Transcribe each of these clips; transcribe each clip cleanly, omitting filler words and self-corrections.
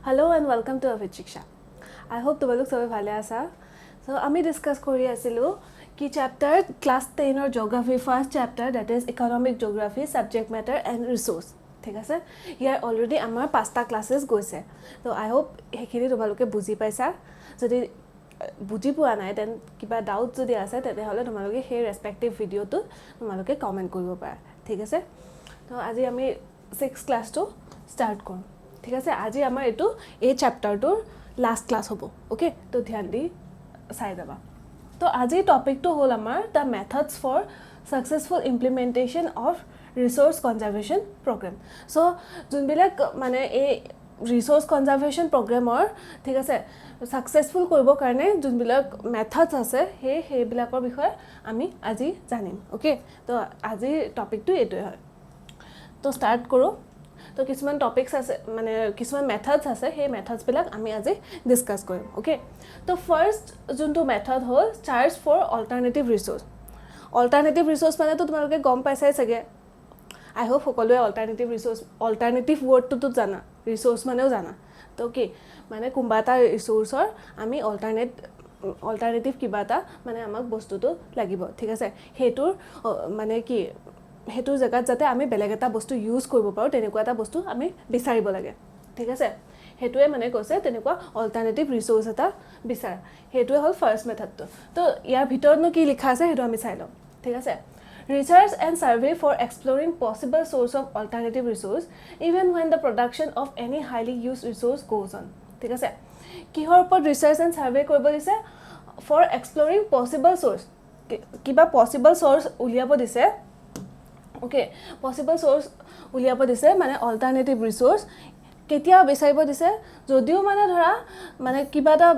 Hello and welcome to Avid Shiksha. I hope তোমালোক সবে ভালে আছা. So আমি ডিসকাস কৰি আছিলো কি চ্যাপ্টাৰ ক্লাস 10 অৰ geography first chapter that is economic geography subject matter and resource. ঠিক আছে, ইয়াৰ অলৰেডি আমাৰ 5টা ক্লাसेस গৈছে. তো আই হোপ হেখিনি তোমালোকে বুজি পাইছা. যদি বুজি পোৱা নাই দেন কিবা ডাউট যদি আছে তেতিয়াহলে তোমালোকে সেই ৰেসপেক্টিভ ভিডিওটো তোমালোকে কমেন্ট কৰিব পাৰা. ঠিক আছে, তো আজি আমি 6 ক্লাসটো স্টাৰ্ট কৰোঁ. ঠিক আছে, আজি আমাৰ এটো এই চ্যাপ্টাৰটোৰ লাষ্ট ক্লাস হ'ব. ওকে, তো ধ্যান দি চাই যাবা. তো আজি টপিকটো হ'ল আমাৰ the methods for successful implementation of resource conservation programme. So যোনবিলাক মানে এই ৰিসোৰ্স কনজাৰভেশ্যন প্ৰগ্ৰামৰ ঠিক আছে সাকসেসফুল কৰিবৰ কাৰণে যোনবিলাক মেথডস আছে সেইবিলাকৰ বিষয়ে আমি আজি জানিম. ওকে, তো আজি টপিকটো এইটোৱে হয়. তো স্টাৰ্ট কৰোঁ. তো কিছুমান টপিকস আছে মানে কিছুমান মেথডস আছে, সেই মেথডসবিলাক আমি আজি ডিসকাস কৰিম. ওকে, তো ফাৰ্স্ট যোনটো মেথড হ'ল charge for alternative resource. Alternative resource মানে তো তোমালোকে গম পাইছাই চাগে. আই হোপ সকলোৱে অল্টাৰনেটিভ ৰিসোৰ্স অল্টাৰনেটিভ ওয়াৰ্ডটো জানা, ৰিসোৰ্স মানেও জানা. তো কি মানে কোনবা এটা ৰিসোৰ্সৰ আমি অল্টাৰনেটিভ কিবা এটা মানে আমাক বস্তুটো লাগিব. ঠিক আছে, হেতুৰ মানে কি হেতুৰ জায়গাত যাতে আমি বেলেগ এটা বস্তু ইউজ কৰিব পাৰো তেনেকুৱা এটা বস্তু আমি বিচাৰিব লাগে. ঠিক আছে, হেতুৱে মানে কৈছে তেনেকুৱা অল্টাৰনেটিভ ৰিসোৰ্স এটা বিচাৰ. হেতুৱে হ'ল ফাৰ্স্ট মেথডটো. তো ইয়াৰ ভিতৰতনো কি লিখা আছে হেতু আমি চাই লম. ঠিক আছে, research and survey for exploring possible source of alternative resource even when the production of any highly used resource goes on. ঠিক আছে, কিহৰ ওপৰত ৰিসাৰ্চ এণ্ড সাৰ্ভে কৰিব দিছে? For exploring possible source. কিবা পসিবল সোৰ্স উলিয়াব দিছে. ওকে, পসিবল সোৰ্স উলিয়াব দিছে মানে অল্টাৰনেটিভ ৰিসোৰ্স কেতিয়া বিচাৰিব দিছে যদিও মানে ধৰা মানে কিবা এটা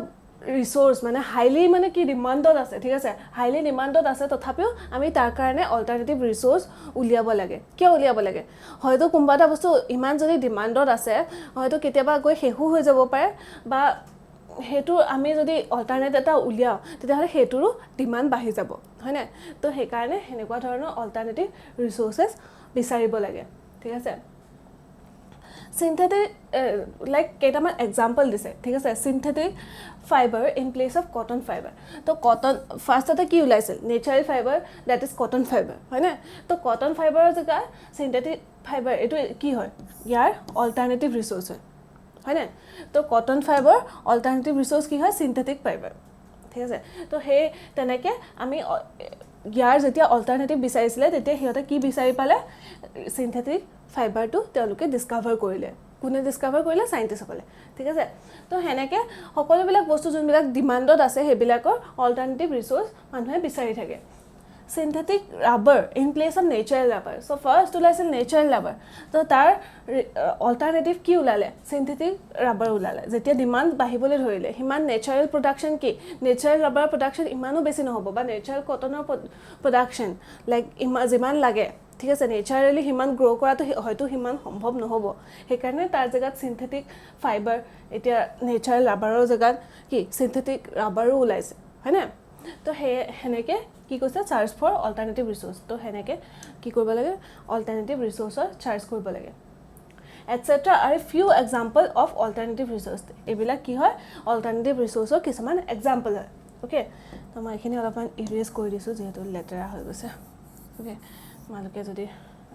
ৰিসোৰ্স মানে হাইলি মানে কি ডিমান্ডত আছে. ঠিক আছে, হাইলি ডিমান্ডত আছে তথাপিও আমি তাৰ কাৰণে অল্টাৰনেটিভ ৰিসোৰ্স উলিয়াব লাগে. কিয় উলিয়াব লাগে? হয়তো কোনবা এটা বস্তু ইমান যদি ডিমান্ডত আছে হয়তো কেতিয়াবা গৈ শেষো হৈ যাব পাৰে বা হেতু আমি যদি অল্টাৰনেট এটা উলিয়াও তেতিয়াহলে হেতুৰো ডিমান্ড বাঢ়ি যাব, হয় না? তো সেই কাৰণে হেনেকুৱা ধৰণৰ অল্টাৰনেটিভ ৰিসোৰ্সেস বিচাৰিব লাগে. ঠিক আছে, সিনথেটিক লাইক কেইটামান এক্সাম্পল দিছে. ঠিক আছে, synthetic fibre in place of cotton fibre. তো কটন ফাৰ্স্টতে কি ওলাইছিল? Natural fibre that is cotton fibre, হয় না? তো কটন ফাইবাৰৰ জেগা সিনথেটিক ফাইবাৰ এটো কি হয়? ইয়াৰ অল্টাৰনেটিভ ৰিসোৰ্স হয় না? তো কটন ফাইবাৰ অল্টাৰনেটিভ ৰিসোৰ্স কি হয়? Synthetic fibre. ঠিক আছে, তো সেই তেনেকে আমি ইয়াৰ যেতিয়া অল্টাৰনেটিভ বিচাৰিছিলে তেতিয়া হিহঁতে কি বিচাৰি পালে? সিনথেটিক ফাইবাৰটো তেওঁলোকে ডিস্কভাৰ কৰিলে. কোনে ডিস্কভাৰ কৰিলে? সাইন্টিষ্টসকলে. ঠিক আছে, তো হেনেকে সকলোবিলাক বস্তু যোনবিলাক ডিমান্ডত আছে সেইবিলাকৰ অল্টাৰনেটিভ ৰিসোৰ্স মানুহে বিচাৰি থাকে. Synthetic rubber in place of natural rubber. So first ওলাইছিল নেচাৰেল ৰাবাৰ. তো তাৰ অল্টাৰনেটিভ কি ওলালে? সিনথেটিক ৰাবাৰ ওলালে. যেতিয়া ডিমান্ড বাঢ়িবলৈ ধৰিলে হিমান নেচাৰেল প্ৰডাকশন কি নেচাৰেল ৰাবাৰ প্ৰডাকশন ইমানো বেছি নহব বা নেচাৰেল কটনৰ প্ৰডাকশন লাইক যিমান লাগে. ঠিক আছে, নেচাৰেলি হিমান গ্ৰো কৰাটো হয়তো হিমান সম্ভৱ নহব. সেইকাৰণে তাৰ জেগাত সিনথেটিক ফাইবাৰ এতিয়া নেচাৰেল ৰাবাৰৰ জেগাত কি সিনথেটিক ৰাবাৰো ওলাইছে, হয় না? তো হেনেকে কি কৈছে? Search for alternative resource. তো হেনেকে কি কৰিব লাগে? অল্টাৰনেটিভ ৰিসোৰ্সৰ চাৰ্জ কৰিব লাগে etc. are a few example of alternative resource. এইবিলাক কি হয়? অল্টাৰনেটিভ ৰিসোৰ্সৰ কিছুমান এক্সাম্পল হয়. ওকে, তো মই এখিনি অলপমান ইৰেজ কৰি দিছো যেহেতু লেটাৰা হৈ গৈছে. ওকে, তোমালোকে যদি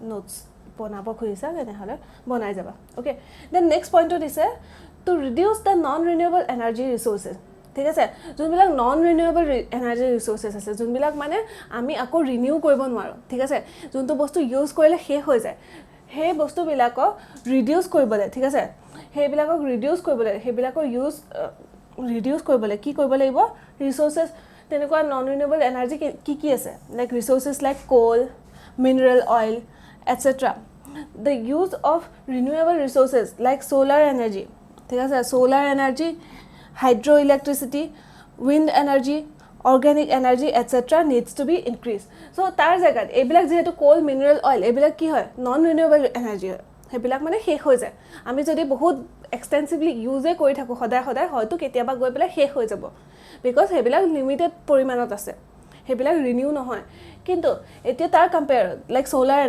নোটস বনাব খুজিছা তেনেহলে বনাই যাবা. ওকে, দেন নেক্সট পইণ্টটো দিছে to reduce the non renewable energy resources. ঠিক আছে, যোনবিলাক নন ৰিনিউৱেবল এনাৰ্জি ৰিসোৰ্সেস আছে যোনবিলাক মানে আমি আকৌ ৰিনিউ কৰিব নোৱাৰো. ঠিক আছে, যোনটো বস্তু ইউজ কৰিলে শেষ হৈ যায় সেই বস্তুবিলাকক ৰিডিউস কৰিবলৈ. ঠিক আছে, সেইবিলাকক ৰিডিউস কৰিবলৈ সেইবিলাকৰ ইউজ ৰিডিউস কৰিবলৈ কি কৰিব লাগিব? ৰিসোৰ্সেস তেনেকুৱা নন ৰিনিউৱেবল এনাৰ্জি কি কি আছে? Like ৰিসোৰ্সেস like coal, mineral oil, etc. The use of renewable resources like solar energy, ঠিক আছে, solar energy, hydroelectricity, wind energy, organic energy, etc. needs to be increased. So তাৰ জায়গাত এইবিলাক যেহেতু কোল, মিনাৰেল অইল এইবিলাক কি হয়? নন ৰিনিউৱেবল এনাৰ্জি হয়. সেইবিলাক মানে শেষ হৈ যায়. আমি যদি বহুত এক্সটেন্সিভলি ইউজে কৰি থাকো সদায় সদায় হয়তো কেতিয়াবা গৈ পেলাই শেষ হৈ যাব বিকজ সেইবিলাক লিমিটেড পৰিমাণত আছে, সেইবিলাক ৰিনিউ নহয়. কিন্তু এতিয়া তাৰ কম্পেয়াৰ লাইক সোলাৰ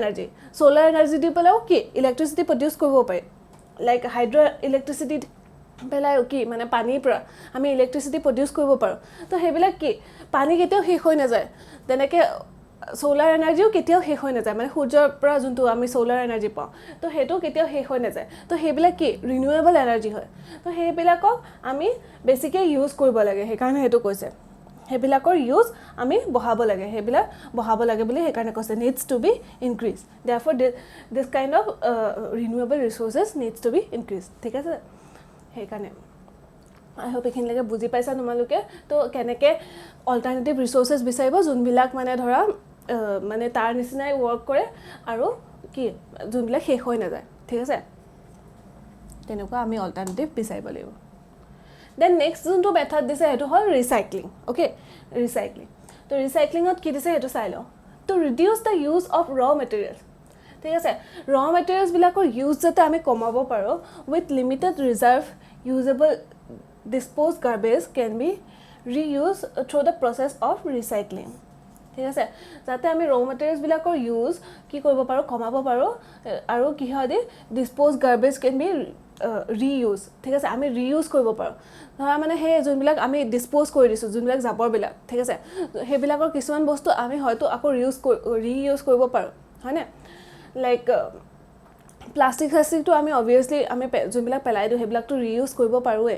এনাৰ্জি দি পেলাইও কি ইলেক্ট্ৰিচিটি প্ৰডিউস কৰিব পাৰি. লাইক হাইড্ৰো ইলেক্ট্ৰিচিটি পেলাই কি মানে পানীৰ পৰা আমি ইলেক্ট্ৰিচিটি প্ৰডিউচ কৰিব পাৰোঁ তো সেইবিলাক কি পানী কেতিয়াও শেষ হৈ নাযায় তেনেকৈ সোলাৰ এনাৰ্জিও কেতিয়াও শেষ হৈ নাযায় মানে সূৰ্যৰ পৰা যোনটো আমি সোলাৰ এনাৰ্জি পাওঁ তো সেইটো কেতিয়াও শেষ হৈ নাযায় তো সেইবিলাক কি ৰিনিউৱেবল এনাৰ্জি হয় তো সেইবিলাকক আমি বেছিকৈ ইউজ কৰিব লাগে সেইকাৰণে সেইটো কৈছে সেইবিলাকৰ ইউজ আমি বঢ়াব লাগে সেইবিলাক বঢ়াব লাগে বুলি সেইকাৰণে কৈছে needs to be increase therefore this kind of renewable resources needs to be increase ঠিক আছে সেইকাৰণে আই হোপ এইখিনিলৈকে বুজি পাইছা তোমালোকে তো কেনেকৈ অল্টাৰনেটিভ ৰিচোৰ্চেছ বিচাৰিব যোনবিলাক মানে ধৰা মানে তাৰ নিচিনাই ৱৰ্ক কৰে আৰু কি যোনবিলাক শেষ হৈ নাযায় ঠিক আছে তেনেকুৱা আমি অল্টাৰনেটিভ বিচাৰিব লাগিব দেন নেক্সট যোনটো মেথড দিছে সেইটো হ'ল ৰিচাইক্লিং অ'কে ৰিচাইক্লিং তো ৰিচাইক্লিঙত কি দিছে সেইটো চাই লওঁ to reduce the use of raw materials ঠিক আছে ৰ মেটেৰিয়েলছবিলাকৰ ইউজ যাতে আমি কমাব পাৰোঁ with limited reserve usable dispose garbage can be reuse through the process of recycling ঠিক আছে যাতে আমি ৰ মেটেৰিয়েলছবিলাকৰ ইউজ কি কৰিব পাৰোঁ কমাব পাৰোঁ আৰু কিহদি dispose garbage can be reuse ঠিক আছে আমি ৰিইউজ কৰিব পাৰোঁ ধৰা মানে সেই যোনবিলাক আমি ডিছপ'জ কৰি দিছোঁ যোনবিলাক জাবৰবিলাক ঠিক আছে সেইবিলাকৰ কিছুমান বস্তু আমি হয়তো আকৌ ৰিইউজ কৰিব পাৰোঁ হয়নে লাইক প্লাষ্টিক চাষ্টিকটো আমি অবভিয়াছলি আমি যোনবিলাক পেলাই দিওঁ সেইবিলাকতো ৰিইউজ কৰিব পাৰোঁৱে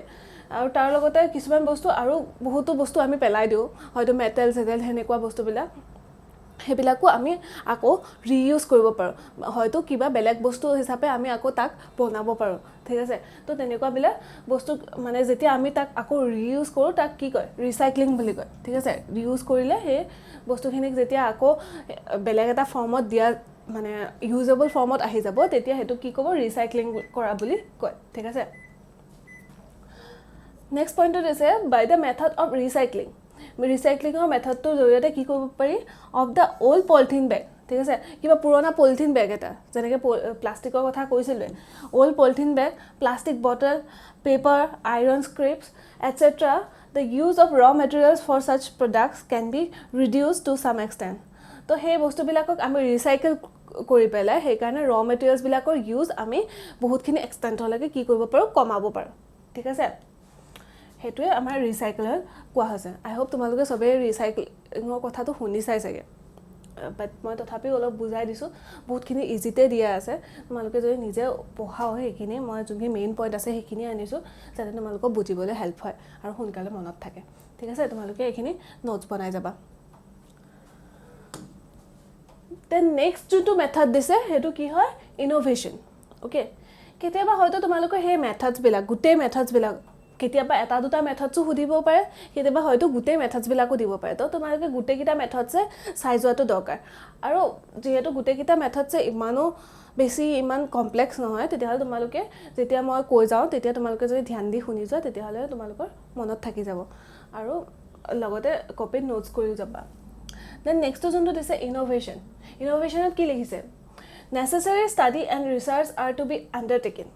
আৰু তাৰ লগতে কিছুমান বস্তু আৰু বহুতো বস্তু আমি পেলাই দিওঁ হয়তো মেটেল চেটেল সেনেকুৱা বস্তুবিলাক সেইবিলাকো আমি আকৌ ৰিইউজ কৰিব পাৰোঁ হয়তো কিবা বেলেগ বস্তু হিচাপে আমি আকৌ তাক বনাব পাৰোঁ ঠিক আছে তো তেনেকুৱাবিলাক বস্তু মানে যেতিয়া আমি তাক আকৌ ৰিইউজ কৰোঁ তাক কি কয় ৰিচাইক্লিং বুলি কয় ঠিক আছে ৰিইউজ কৰিলে সেই বস্তুখিনিক যেতিয়া আকৌ বেলেগ এটা ফৰ্মত দিয়া মানে ইউজেবল ফৰ্মত আহি যাব তেতিয়া সেইটো কি ক'ব ৰিচাইক্লিং কৰা বুলি কয় ঠিক আছে নেক্সট পইণ্টটো দিছে বাই দ্য মেথড অফ ৰিচাইক্লিং ৰিচাইক্লিঙৰ মেথডটোৰ জৰিয়তে কি কৰিব পাৰি অফ দ্য অল্ড পলিথিন বেগ ঠিক আছে কিবা পুৰণা পলিথিন বেগ এটা যেনেকৈ প্লাষ্টিকৰ কথা কৈছিলোঁ old polythene bag plastic bottle paper iron scraps etcetera the use of raw materials for such products can be reduce to some extent তো সেই বস্তুবিলাকক আমি ৰিচাইকেল কৰি পেলাই সেইকাৰণে ৰ মেটেৰিয়েলছবিলাকৰ ইউজ আমি বহুতখিনি এক্সটেণ্টলৈকে কি কৰিব পাৰোঁ কমাব পাৰোঁ ঠিক আছে সেইটোৱে আমাৰ ৰিচাইকেলৰ কোৱা হৈছে আই হোপ তোমালোকে চবেই ৰিচাইক্লিঙৰ কথাটো শুনি চাই চাগে বাট মই তথাপিও অলপ বুজাই দিছোঁ বহুতখিনি ইজিতে দিয়া আছে তোমালোকে যদি নিজে পঢ়াও সেইখিনি মই যোনখিনি মেইন পইণ্ট আছে সেইখিনি আনিছোঁ যাতে তোমালোকক বুজিবলৈ হেল্প হয় আৰু সোনকালে মনত থাকে ঠিক আছে তোমালোকে এইখিনি নোটছ বনাই যাবা দেন নেক্সট যোনটো মেথড দিছে সেইটো কি হয় ইন'ভেশ্যন অ'কে কেতিয়াবা হয়তো তোমালোকৰ সেই মেথডছবিলাক গোটেই মেথডছবিলাক কেতিয়াবা এটা দুটা মেথডছো সুধিব পাৰে কেতিয়াবা হয়তো গোটেই মেথডছবিলাকো দিব পাৰে তো তোমালোকে গোটেইকেইটা মেথডছে চাই যোৱাটো দৰকাৰ আৰু যিহেতু গোটেইকেইটা মেথডছে ইমানো বেছি ইমান কমপ্লেক্স নহয় তেতিয়াহ'লে তোমালোকে যেতিয়া মই কৈ যাওঁ তেতিয়া তোমালোকে যদি ধ্যান দি শুনি যোৱা তেতিয়াহ'লে তোমালোকৰ মনত থাকি যাব আৰু লগতে কপিত নোটছ কৰিও যাবা দেন নেক্সটটো যোনটো দিছে ইন'ভেশ্যন ইন'ভেশ্যনত কি লিখিছে necessary study and research are to be undertaken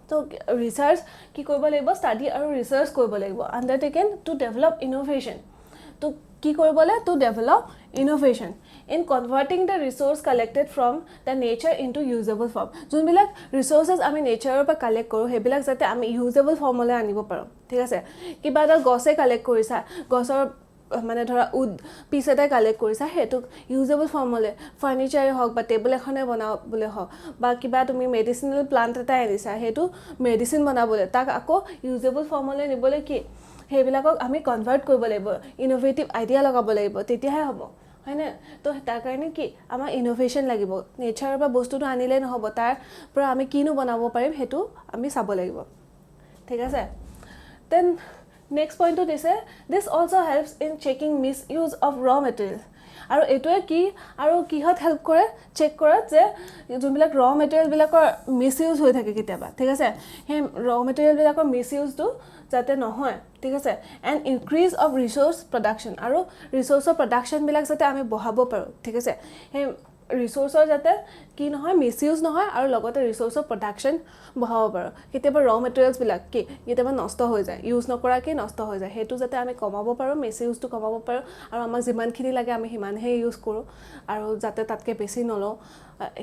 তো ৰিচাৰ্চ কি কৰিব লাগিব ষ্টাডি আৰু ৰিচাৰ্চ কৰিব লাগিব আণ্ডাৰটেকেন টু ডেভেলপ ইন'ভেশ্যন তো কি কৰিবলৈ to develop innovation in converting the resource collected from the nature into usable form যোনবিলাক ৰিচোৰ্চেছ আমি নেচাৰৰ পৰা কালেক্ট কৰোঁ সেইবিলাক যাতে আমি ইউজেবল ফৰ্মলৈ আনিব পাৰোঁ ঠিক আছে কিবা এটা গছে কালেক্ট কৰিছা গছৰ মানে ধৰা পিচ এটাই কালেক্ট কৰিছা সেইটোক ইউজেবল ফৰ্মলৈ ফাৰ্নিচাৰে হওক বা টেবুল এখনে বনাবলৈ হওক বা কিবা তুমি মেডিচিনেল প্লাণ্ট এটাই আনিছা সেইটো মেডিচিন বনাবলৈ তাক আকৌ ইউজেবল ফৰ্মলৈ নিবলৈ কি সেইবিলাকক আমি কনভাৰ্ট কৰিব লাগিব ইন'ভেটিভ আইডিয়া লগাব লাগিব তেতিয়াহে হ'ব হয়নে তো তাৰ কাৰণে কি আমাৰ ইন'ভেশ্যন লাগিব নেচাৰৰ পৰা বস্তুটো আনিলেই নহ'ব তাৰ পৰা আমি কিনো বনাব পাৰিম সেইটো আমি চাব লাগিব ঠিক আছে দেন নেক্সট পইণ্টটো দিছে this also' helps in checking misuse of raw materials আৰু এইটোৱে কি আৰু কিহত হেল্প কৰে চেক কৰাত যে যোনবিলাক ৰ মেটেৰিয়েলবিলাকৰ মিছ ইউজ হৈ থাকে কেতিয়াবা ঠিক আছে সেই ৰ মেটেৰিয়েলবিলাকৰ মিছ ইউজটো যাতে নহয় ঠিক আছে and increase of resource production আৰু ৰিচোৰ্চৰ প্ৰডাকশ্যনবিলাক যাতে আমি বঢ়াব পাৰোঁ ঠিক আছে সেই ৰিসোৰ্সৰ যাতে কি নহয় মিসইউজ নহয় আৰু লগতে ৰিসোৰ্সৰ প্ৰডাকশন বঢ়াব পাৰো কেতিয়াবা ৰ মেটেৰিয়েলছ বিলাক কি কেতিয়াবা নষ্ট হৈ যায় ইউজ নকৰাকে নষ্ট হৈ যায় হেতু যাতে আমি কমাব পাৰো মিসইউজটো কমাব পাৰো আৰু আমাক যিমানখিনি লাগে আমি হিমানহে ইউজ কৰো আৰু যাতে তাতকে বেছি নলও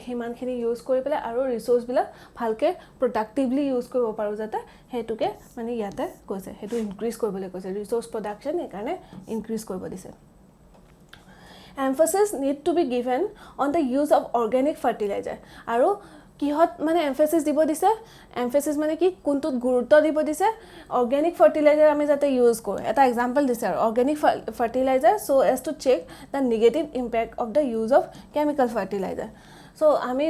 হিমানখিনি ইউজ কৰি পেলাই আৰু ৰিসোৰ্স বিলাক ভালকে প্ৰডাক্টিভলি ইউজ কৰিব পাৰো যাতে হেতুকে মানে ইয়াতে কৈছে হেতু ইনক্ৰিজ কৰিবলৈ কৈছে ৰিসোৰ্স প্ৰডাকশন একাৰণে ইনক্ৰিজ কৰিব দিছে emphasis need to be given on the use of organic fertilizer আৰু কিহত মানে emphasis দিব দিছে emphasis মানে কি কোনটোত গুৰুত্ব দিব দিছে organic fertilizer আমি যাতে ইউজ কৰো এটা एग्जांपल দিছে আৰু organic fertilizer so as to check the negative impact of the use of chemical fertilizer so আমি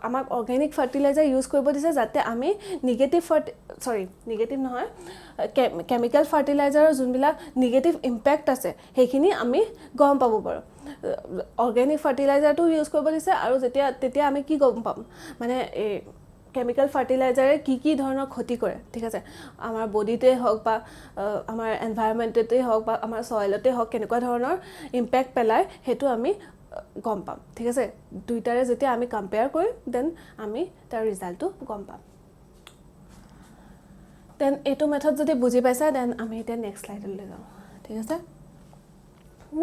আমাক organic fertilizer ইউজ কৰিব দিছে যাতে আমি নেগেটিভ নহয় chemical fertilizer যোনবিলাক নেগেটিভ ইম্প্যাক্ট আছে হেখিনি আমি গম পাব পাৰো organic fertilizer to use কৰিব দিছে আৰু তেতিয়া আমি কি গম পাম মানে chemical fertilizer কি ধৰণৰ ক্ষতি কৰে ঠিক আছে আমাৰ বডিতে হক বা আমাৰ এনভায়ৰনমেন্টতে হক বা আমাৰ সয়েলতে হক কেনেকুৱা ধৰণৰ ইম্প্যাক্ট পেলায় হেতু আমি গম পাম ঠিক আছে দুইটাৰে যেতিয়া আমি কম্পেয়াৰ কৰিম দেন আমি তাৰ ৰিজাল্টটো গম পাম দেন এটো মেথড যদি বুজি পাইছা দেন আমি এটা নেক্সট স্লাইডলৈ যাওঁ ঠিক আছে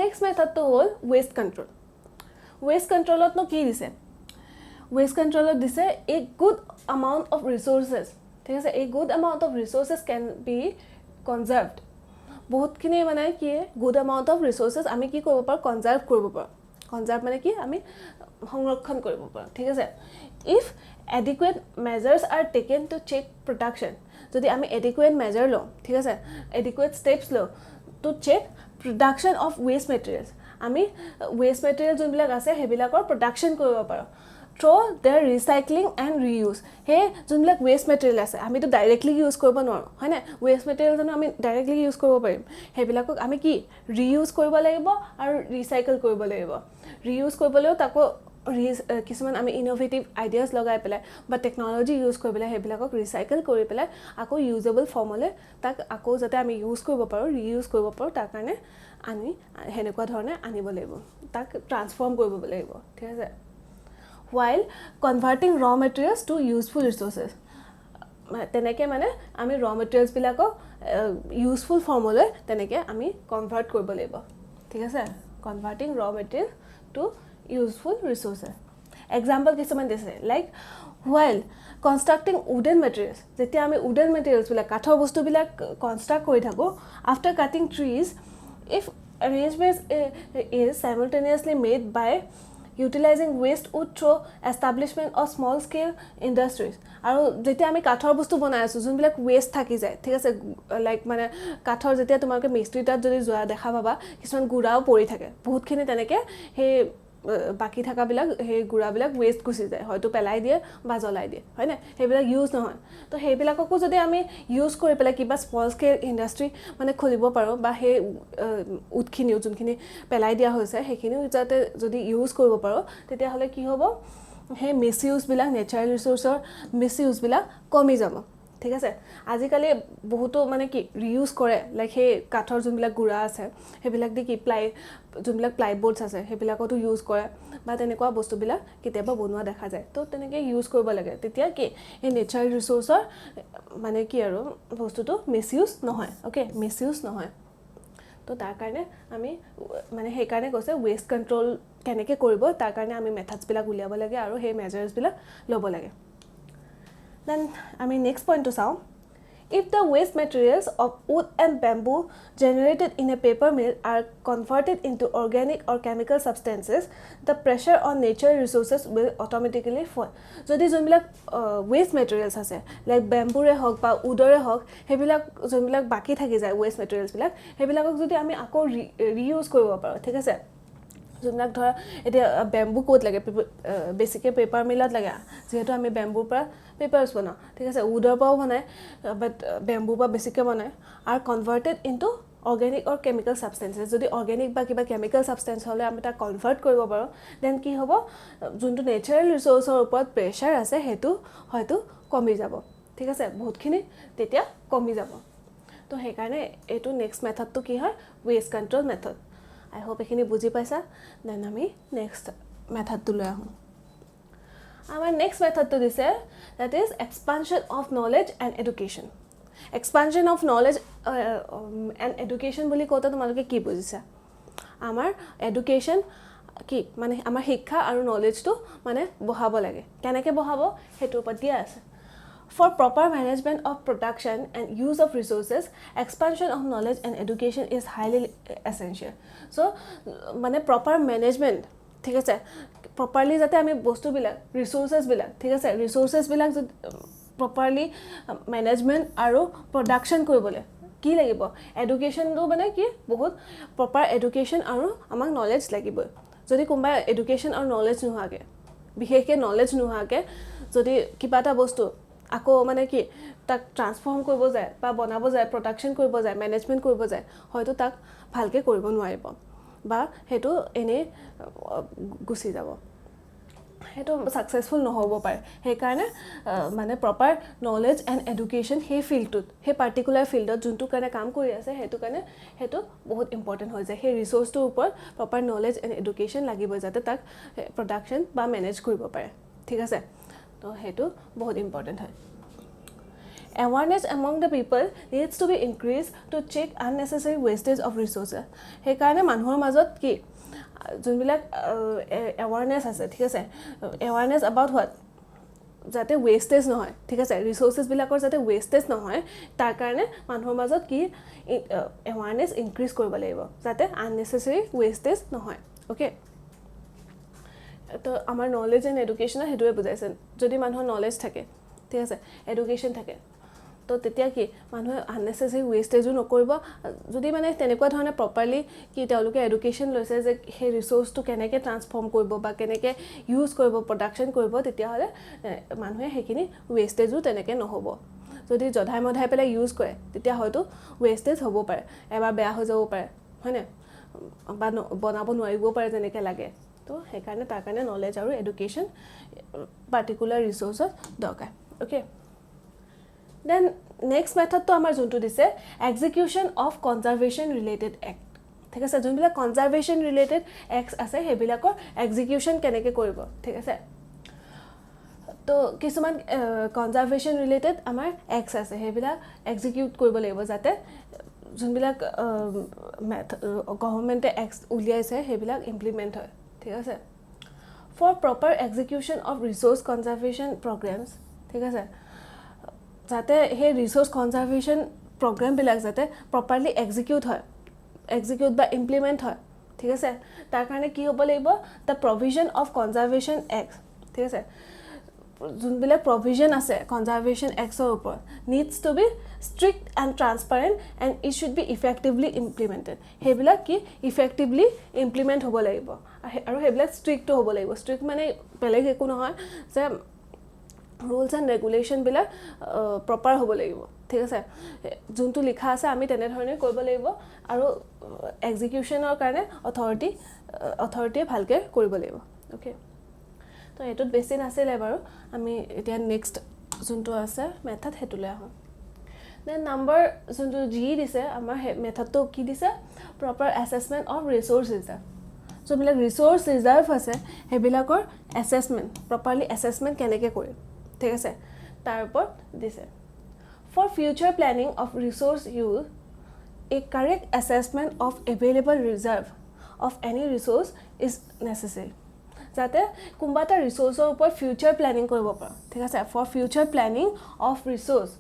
Next method to hold waste control. Waste control ot no ki dise. Waste control ot dise a good amount of resources. ठीक है a good amount of resources can be conserved. बहुत किने बनाए कि good amount of resources आमी की करबो पार conserve करबो पार. Conserve माने कि आमी সংরক্ষণ করবো পার ঠিক আছে if adequate measures are taken to check production যদি আমি adequate measure লো ঠিক আছে adequate steps লো to check production of waste materials আমি waste materials যোনবিলাক আছে হেবিলাকৰ production কৰিব পাৰো through their recycling and reuse হে যোনবিলাক waste material আছে আমি তো directly use কৰিব নোৱাৰো হয় না waste material জানো আমি directly use কৰিব পাৰিম হেবিলাকক আমি কি reuse কৰিব লাগিব আৰু recycle কৰিব লাগিব reuse কৰিবলৈও তাকো কিছুমান আমি ইনোভেটিভ আইডিয়াস লগাই পেলাই বা টেকনলজি ইউজ কৰি পেলাই হেবিলাকক ৰিসাইকেল কৰি পেলাই আকৌ ইউজেবল ফৰ্মলে তাক আকৌ যাতে আমি ইউজ কৰিব পাৰো ৰিইউজ কৰিব পাৰো তাৰ কাৰণে আমি হেনেকুৱা ধৰণে আনিব লাগিব তাক ট্ৰান্সফৰ্ম কৰিব লাগিব ঠিক আছে while converting raw materials to useful resources তেনেকে মানে আমি raw materials বিলাকক ইউজফুল ফৰ্মলে তেনেকে আমি কনভাৰ্ট কৰিব লাগিব ঠিক আছে converting raw material to useful resources example কিছুমান দিছে like while constructing wooden materials যেতিয়া আমি wooden materials বিলাক কাঠৰ বস্তু বিলাক কনস্ট্ৰাক্ট কৰি থাকো after cutting trees if arrangements is simultaneously made by utilizing waste wood through establishment of small scale industries আৰু যেতিয়া আমি কাঠৰ বস্তু বনাই আছো যোনবিলাক ওয়েস্ট থাকি যায় ঠিক আছে লাইক মানে কাঠৰ যেতিয়া তোমাকে মিস্ত্ৰী তাত যদি যোৱা দেখা পাবা কিছুমান গুড়াও পৰি থাকে বহুতখিনি তেনেকে হে বাকি থাকা বিলাক হে গুড়া বিলাক ওয়েস্ট গুছি যায় হয়তো পেলাই দিয়ে বা জ্বলাই দিয়ে হয় না হেবিলাক ইউজ নহয় তো হেবিলাককো যদি আমি ইউজ কৰি পেলাই কিবা স্মল স্কেল ইন্ডাস্ট্ৰি মানে খুলিব পাৰো বা হে উৎখিনি যোনখিনি পেলাই দিয়া হৈছে হেখিনি যাতে যদি ইউজ কৰিব পাৰো তেতিয়া হলে কি হ'ব হে মিসইউজ বিলাক নেচাৰেল ৰিসোৰ্সৰ মিসইউজ বিলাক কমি যাব ঠিক আছে আজিকালি বহুতো মানে কি ৰিইউজ কৰে লাইক হে কাঠৰ যোনবিলাক গুড়া আছে হেবিলাক দি কি যোনবিলাক প্লাইবোৰ্ডছ আছে হেবিলাকতো ইউজ কৰে বা তেনেকুৱা বস্তুবিলাক কেতিয়াবা বনোৱা দেখা যায় তো তেনেকে ইউজ কৰিব লাগে তেতিয়া কি এই নেচাৰেল ৰিসোৰ্সৰ মানে কি আৰু বস্তুটো মিসইউজ নহয় ওকে মিসইউজ নহয় তো তাৰ কাৰণে আমি মানে হে কাৰণে কৈছে ওয়েষ্ট কন্ট্ৰোল কেনেকে কৰিব তাৰ কাৰণে আমি মেথডছ বিলাক উলিয়াব লাগে আৰু হে মেজাৰ্স বিলাক ল'ব লাগে Then next point to sound if the waste materials of wood and bamboo generated in a paper mill are converted into organic or chemical substances the pressure on natural resources will automatically fall jodi jonbilak waste materials ase like bamboo re hok ba wood re hok hebilak jonbilak baki thaki jay waste materials bilak hebilakok jodi ami ako reuse koribo paro thik ase যোনবিলাক ধৰা এটা bamboo coat লাগে বেসিকে paper মিলত লাগে যেহেতু আমি ব্যাম্বুৰ পৰা পেপাৰস বনাও ঠিক আছে উডৰ পৰাও বনায় বাট ব্যাম্বুৰ পৰা বেসিকে বনায় are converted into organic or chemical substances যদি organic বা কিবা chemical substance হলে আমি তা কনভার্ট কৰিব পাৰো দেন কি হ'ব যোনটো নেচাৰেল ৰিসোৰ্সৰ ওপৰত প্ৰেসাৰ আছে হেতু হয়তো কমি যাব ঠিক আছে বহুতখিনি তেতিয়া কমি যাব তো হে কাৰণে এটো নেক্সট মেথডটো কি হয় waste control method I hope এখিনি বুজি পাইছা দেন আমি নেক্সট মেথডটো লৈ আহোঁ আমাৰ নেক্সট মেথডটো দিছে that is expansion of knowledge and education expansion of knowledge and education বুলি কওঁতে তোমালোকে কি বুজিছা আমাৰ এডুকেশ্যন কি মানে আমাৰ শিক্ষা আৰু নলেজটো মানে বঢ়াব লাগে কেনেকৈ বঢ়াব সেইটোৰ ওপৰত দিয়া আছে For proper management of production and use of resources, expansion of knowledge and education is highly essential. So, মানে proper management, ঠিক আছে properly যাতে আমি বস্তুবিলাক resources বিলাক ঠিক আছে resources বিলাক properly management আৰু production কৰিবলৈ কি লাগিব educationটো মানে কি বহুত proper education আৰু আমাক knowledge লাগিব যদি কোনোবা education আৰু knowledge নোহোৱাকৈ বিশেষকৈ knowledge নোহোৱাকৈ যদি কিবা এটা বস্তু আকৌ মানে কি তাক ট্ৰান্সফৰ্ম কৰিব যায় বা বনাব যায় প্ৰডাকশ্যন কৰিব যায় মেনেজমেণ্ট কৰিব যায় হয়তো তাক ভালকৈ কৰিব নোৱাৰিব বা সেইটো এনেই গুচি যাব সেইটো ছাকচেছফুল নহ'ব পাৰে সেইকাৰণে মানে প্ৰপাৰ নলেজ এণ্ড এডুকেশ্যন সেই ফিল্ডটোত সেই পাৰ্টিকুলাৰ ফিল্ডত যোনটো কাৰণে কাম কৰি আছে সেইটো কাৰণে সেইটো বহুত ইম্পৰ্টেণ্ট হৈ যায় সেই ৰিচোৰ্চটোৰ ওপৰত প্ৰপাৰ নলেজ এণ্ড এডুকেশ্যন লাগিব যাতে তাক প্ৰডাকশ্যন বা মেনেজ কৰিব পাৰে ঠিক আছে তো সেইটো বহুত ইম্পৰ্টেণ্ট হয় Awareness among the people needs to be increased to check unnecessary wastage of resources. সেইকাৰণে মানুহৰ মাজত কি যোনবিলাক awareness আছে ঠিক আছে awareness about what যাতে wastage নহয় ঠিক আছে resources বিলাকৰ যাতে wastage নহয় তাৰ কাৰণে মানুহৰ মাজত কি awareness increase কৰিব লাগিব যাতে unnecessary wastage নহয় okay তো আমাৰ নলেজ এণ্ড এডুকেশ্যন সেইটোৱে বুজাইছে যদি মানুহৰ নলেজ থাকে ঠিক আছে এডুকেশ্যন থাকে তো তেতিয়া কি মানুহে আননেচেচাৰী ৱেষ্টেজো নকৰিব যদি মানে তেনেকুৱা ধৰণে প্ৰপাৰলি কি তেওঁলোকে এডুকেশ্যন লৈছে যে সেই ৰিচোৰ্চটো কেনেকৈ ট্ৰান্সফৰ্ম কৰিব বা কেনেকৈ ইউজ কৰিব প্ৰডাকশ্যন কৰিব তেতিয়াহ'লে মানুহে সেইখিনি ৱেষ্টেজো তেনেকৈ নহ'ব যদি জধাই মধাই পেলাই ইউজ কৰে তেতিয়া হয়তো ৱেষ্টেজ হ'ব পাৰে এবাৰ বেয়া হৈ যাব পাৰে হয়নে বা বনাব নোৱাৰিবও পাৰে যেনেকৈ লাগে তো সেইকাৰণে তাৰ কাৰণে নলেজ আৰু এডুকেশ্যন পাৰ্টিকুলাৰ ৰিচোৰ্চত দৰকাৰ অ'কে দেন নেক্সট মেথডটো আমাৰ যোনটো দিছে execution of conservation related act ঠিক আছে যোনবিলাক কনজাৰ্ভেশ্যন ৰিলেটেড এক্ট আছে সেইবিলাকৰ এক্সিকিউশ্যন কেনেকৈ কৰিব ঠিক আছে তো কিছুমান কনজাৰ্ভেশ্যন ৰিলেটেড আমাৰ এক্টছ আছে সেইবিলাক এক্সিকিউট কৰিব লাগিব যাতে যোনবিলাক গভৰ্ণমেণ্টে এক্ট উলিয়াইছে সেইবিলাক ইমপ্লিমেণ্ট হয় ঠিক আছে for proper execution of resource conservation programmes ঠিক আছে যাতে সেই ৰিচোৰ্চ কনজাৰ্ভেশ্যন প্ৰগ্ৰেমবিলাক যাতে প্ৰপাৰলি এক্সিকিউট বা ইমপ্লিমেণ্ট হয় ঠিক আছে তাৰ কাৰণে কি হ'ব লাগিব the provision of conservation act ঠিক আছে যোনবিলাক প্ৰভিজন আছে কনজাৰ্ভেশ্যন এক্টছৰ ওপৰত needs to be strict and transparent and it should be effectively implemented সেইবিলাক কি ইফেক্টিভলি ইমপ্লিমেণ্ট হ'ব লাগিব আৰু সেইবিলাক ষ্ট্ৰিক্টো হ'ব লাগিব ষ্ট্ৰিক্ট মানে বেলেগ একো নহয় যে ৰুলছ এণ্ড ৰেগুলেশ্যনবিলাক প্ৰপাৰ হ'ব লাগিব ঠিক আছে যোনটো লিখা আছে আমি তেনেধৰণে কৰিব লাগিব আৰু এক্সিকিউশ্যনৰ কাৰণে অথৰিটিয়ে ভালকৈ কৰিব লাগিব অ'কে তো এইটোত বেছি নাছিলে বাৰু আমি এতিয়া নেক্সট যোনটো আছে মেথড সেইটোলৈ আহোঁ দেন নাম্বাৰ যোনটো জি দিছে আমাৰ মেথডটো কি দিছে proper assessment of resource reserve যোনবিলাক ৰিচোৰ্চ ৰিজাৰ্ভ আছে সেইবিলাকৰ এছেছমেণ্ট প্ৰপাৰলি এছেছমেণ্ট কেনেকৈ কৰিম ঠিক আছে তাৰ ওপৰত দিছে for future planning of resource use a correct assessment of available reserve of any resource is necessary যাতে কোনোবা এটা ৰিচোৰ্চৰ ওপৰত ফিউচাৰ প্লেনিং কৰিব পাৰোঁ ঠিক আছে for future planning of resource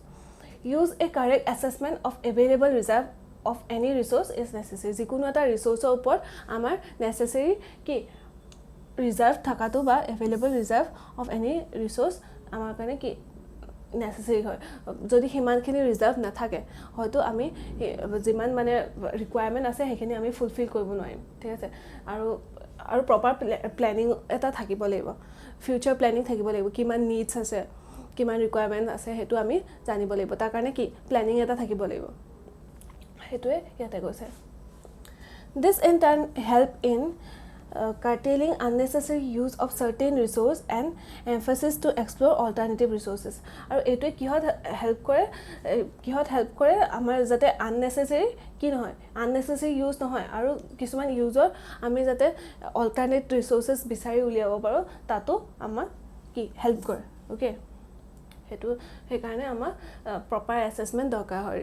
use a correct assessment of available reserve of any resource is necessary যিকোনো এটা ৰিচোৰ্চৰ ওপৰত আমাৰ নেচেচেৰী কি ৰিজাৰ্ভ থকাটো বা available reserve of any resource আমাৰ কাৰণে কি নেচেচেৰী হয় যদি সিমানখিনি ৰিজাৰ্ভ নাথাকে হয়তো আমি যিমান মানে ৰিকুৱাৰমেণ্ট আছে সেইখিনি আমি ফুলফিল কৰিব নোৱাৰিম ঠিক আছে আৰু প্ৰপাৰ প্লেনিং এটা থাকিব লাগিব ফিউচাৰ প্লেনিং থাকিব লাগিব কিমান নিডছ আছে কিমান ৰিকুৱাৰমেণ্ট আছে সেইটো আমি জানিব লাগিব তাৰ কাৰণে কি প্লেনিং এটা থাকিব লাগিব সেইটোৱে ইয়াতে কৈছে this in turn help in curtailing unnecessary use of certain resource and emphasis to explore alternative resources. আৰু এইটোৱে কিহত হেল্প কৰে আমাৰ যাতে unnecessary কি নহয় unnecessary use নহয় আৰু কিছুমান ইউজৰ আমি যাতে alternate resources বিচাৰি উলিয়াব পাৰো তাতো আমাৰ কি হেল্প কৰে ওকে হেতু সেইকাৰণে আমাৰ প্ৰপাৰ অ্যাসেসমেন্ট দৰকাৰ হয়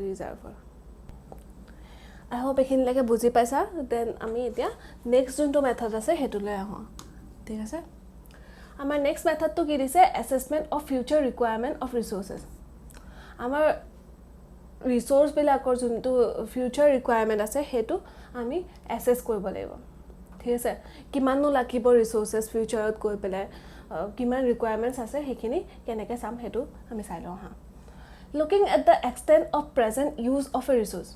ৰিজাৰ্ভৰ I hope এখিনিলৈকে বুজি পাইছা দেন আমি এতিয়া নেক্সট যোনটো মেথড আছে হেতুলৈ আহো ঠিক আছে আমাৰ নেক্সট মেথডটো কি দিছে অ্যাসেসমেন্ট অফ ফিউচাৰ ৰিকোয়াৰমেন্ট অফ ৰিসোৰ্সেস আমাৰ ৰিসোৰ্স বিলাকৰ যোনটো ফিউচাৰ ৰিকোয়াৰমেন্ট আছে হেতু আমি অ্যাসেস কৰিব লাগিব ঠিক আছে কিমাননো লাগিব ৰিসোৰ্সেস ফিউচাৰত গৈ পেলাই কিমান ৰিকোয়াৰমেন্টস আছে হেখিনি কেনেকৈ চাম হেতু আমি চাই লওঁ হা looking at the extent of present use of a resource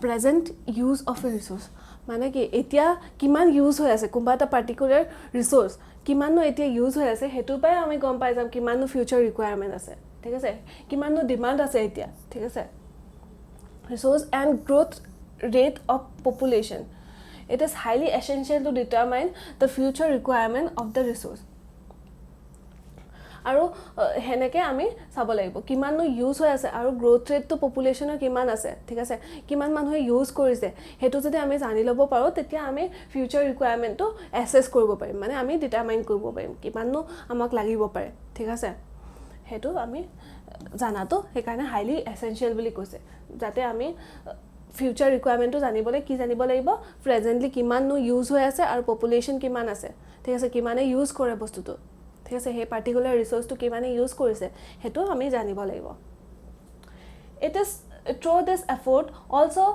present use of a resource মানে কি এতিয়া কিমান ইউজ হৈ আছে কোনবা এটা পাৰ্টিকুলাৰ ৰিসোৰ্স কিমাননো এতিয়া ইউজ হৈ আছে হেতু পাই আমি গম পাই যাম কিমাননো ফিউচাৰ ৰিকোয়াৰমেন্ট আছে ঠিক আছে কিমাননো ডিমান্ড আছে এতিয়া ঠিক আছে resource and growth rate of population it is highly essential to determine the future requirement of the resource আৰু হেনেকে আমি চাব লাগিব কিমাননো ইউজ হৈ আছে আৰু গ্ৰোথ ৰেটটো পপুলেশনৰ কিমান আছে ঠিক আছে কিমান মানুহে ইউজ কৰিছে হেতু যদি আমি জানি লব পাৰো তেতিয়া আমি ফিউচাৰ ৰিকোয়াৰমেন্টটো অ্যাসেস কৰিব পাৰিম মানে আমি ডিটাৰমাইন কৰিব পাৰিম কিমাননো আমাক লাগিব পাৰে ঠিক আছে হেতু আমি জানাটো সেইকাৰণে হাইলি এসেনশিয়াল বুলি কৈছে যাতে আমি ফিউচাৰ ৰিকোয়াৰমেন্টটো জানিবলৈ কি জানিব লাগিব প্ৰেজেন্টলি কিমাননো ইউজ হৈ আছে আৰু পপুলেশন কিমান আছে ঠিক আছে কিমানে ইউজ কৰে বস্তুটো ঠিক আছে হে পাৰ্টিকুলাৰ ৰিসোৰ্সটো কিমানে ইউজ কৰিছে হেতু আমি জানিব লাগিব it is through this effort also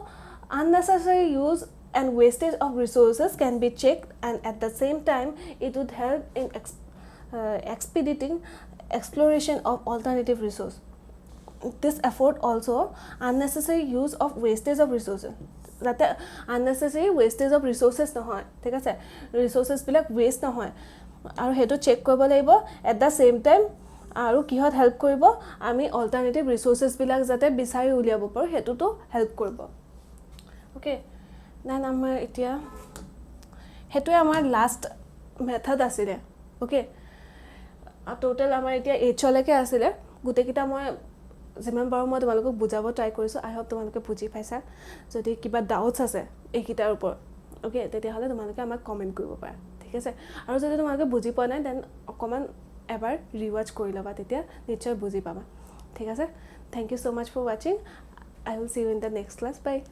unnecessary use and wastage of resources can be checked and at the same time it would help in expediting exploration of alternative resource this effort also unnecessary use of wastage of resources যাতে unnecessary wastage of resources নহয় ঠিক আছে resources বিলাক waste নহয় আৰু হেতু check কৰিব লাগিব at the same time আৰু কিহত হেল্প কৰিব আমি অল্টাৰনেটিভ ৰিসোৰ্সেস বিলাক যাতে বিচাৰি উলিয়াব পাৰো হেতুটো হেল্প কৰিব ওকে দেন আমাৰ এতিয়া হেতুৱে আমাৰ লাষ্ট মেথড আছিল ওকে টোটাল আমাৰ এতিয়া h লৈকে আছিল গুটেকিটা মই যিমান পাৰো মই তোমালোকক বুজাব ট্ৰাই কৰিছো আই হোপ তোমালোকে বুজি পাইছা যদি কিবা ডাউটস আছে এইকিটাৰ ওপৰত ওকে তেতিয়া হলে তোমালোকে আমাক কমেন্ট কৰিব পাৰা ঠিক আছে আৰু যদি তোমালোকে বুজি পোৱা নাই দেন অকমান এবাৰ ৰিৱাচ কৰি লবা তেতিয়া নিশ্চয় বুজি পাবা ঠিক আছে thank you so much for watching I will see you in the next class bye